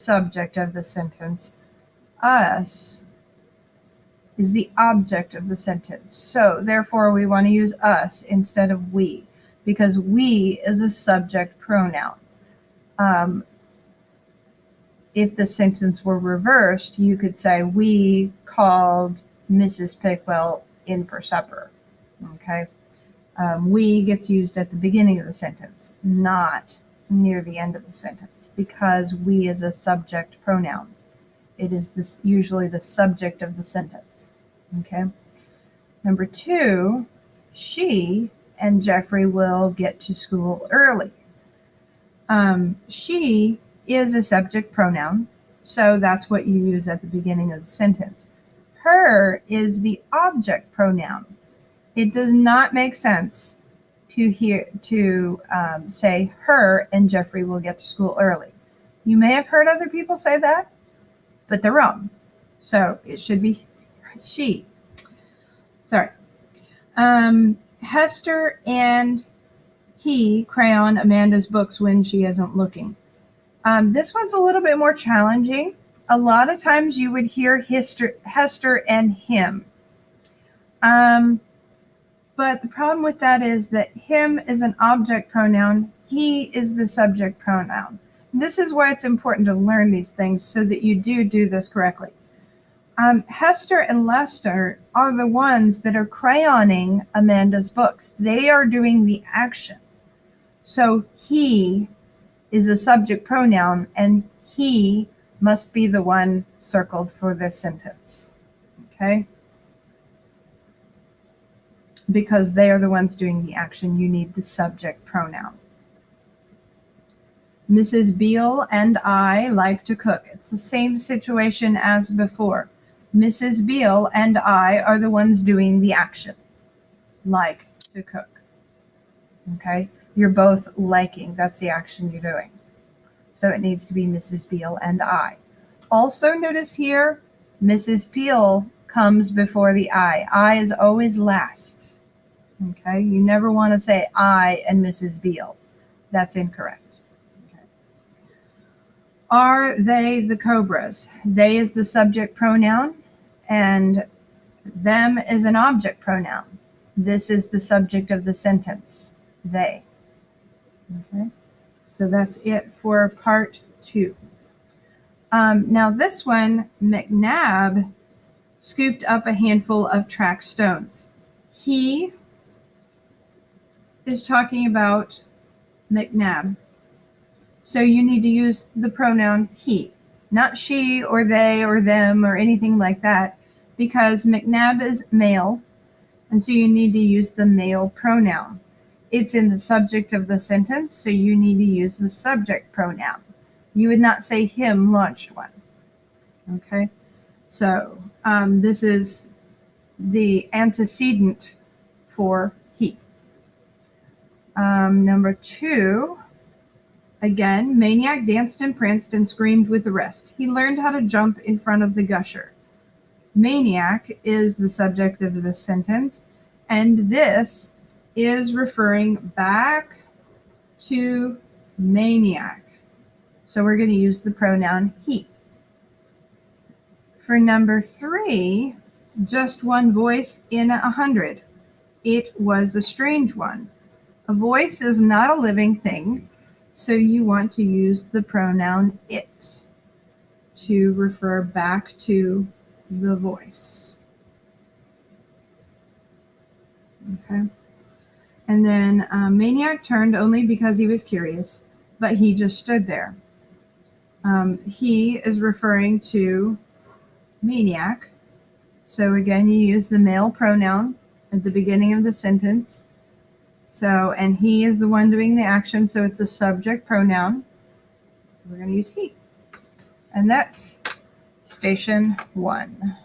subject of the sentence. Us is the object of the sentence. So therefore we want to use us instead of we, because we is a subject pronoun. If the sentence were reversed, you could say, we called Mrs. Pickwell in for supper. Okay? We gets used at the beginning of the sentence, not near the end of the sentence, because we is a subject pronoun. It is usually the subject of the sentence. Okay? Number 2, she and Jeffrey will get to school early. She is a subject pronoun, so that's what you use at the beginning of the sentence. Her is the object pronoun. It does not make sense to say her and Jeffrey will get to school early. You may have heard other people say that, but they're wrong. So it should be she. Sorry. Hester and he crayon Amanda's books when she isn't looking. This one's a little bit more challenging. A lot of times you would hear Hester and him. But the problem with that is that him is an object pronoun. He is the subject pronoun. This is why it's important to learn these things so that you do this correctly. Hester and Lester are the ones that are crayoning Amanda's books. They are doing the action. So he is a subject pronoun, and he must be the one circled for this sentence. Okay? Because they are the ones doing the action, you need the subject pronoun. Mrs. Beale and I like to cook. It's the same situation as before. Mrs. Beale and I are the ones doing the action. Like to cook. Okay? You're both liking. That's the action you're doing. So it needs to be Mrs. Beale and I. Also notice here, Mrs. Beale comes before the I. I is always last. Okay? You never want to say I and Mrs. Beale. That's incorrect. Okay. Are they the Cobras? They is the subject pronoun, and them is an object pronoun. This is the subject of the sentence. They. Okay? So that's it for part 2. Now this one, McNabb scooped up a handful of track stones. He is talking about McNabb. So you need to use the pronoun he, not she or they or them or anything like that, because McNabb is male, and so you need to use the male pronoun. It's in the subject of the sentence, so you need to use the subject pronoun. You would not say him launched one. Okay? So this is the antecedent for he. Number 2, again, Maniac danced and pranced and screamed with the rest. He learned how to jump in front of the gusher. Maniac is the subject of the sentence, and this is referring back to Maniac. So we're going to use the pronoun he. For number 3, just one voice in 100. It was a strange one. A voice is not a living thing, so you want to use the pronoun it to refer back to the voice. Okay? And then Maniac turned only because he was curious, but he just stood there. He is referring to Maniac. So again, you use the male pronoun at the beginning of the sentence. So, and he is the one doing the action, so it's a subject pronoun. So we're going to use he. And that's station 1.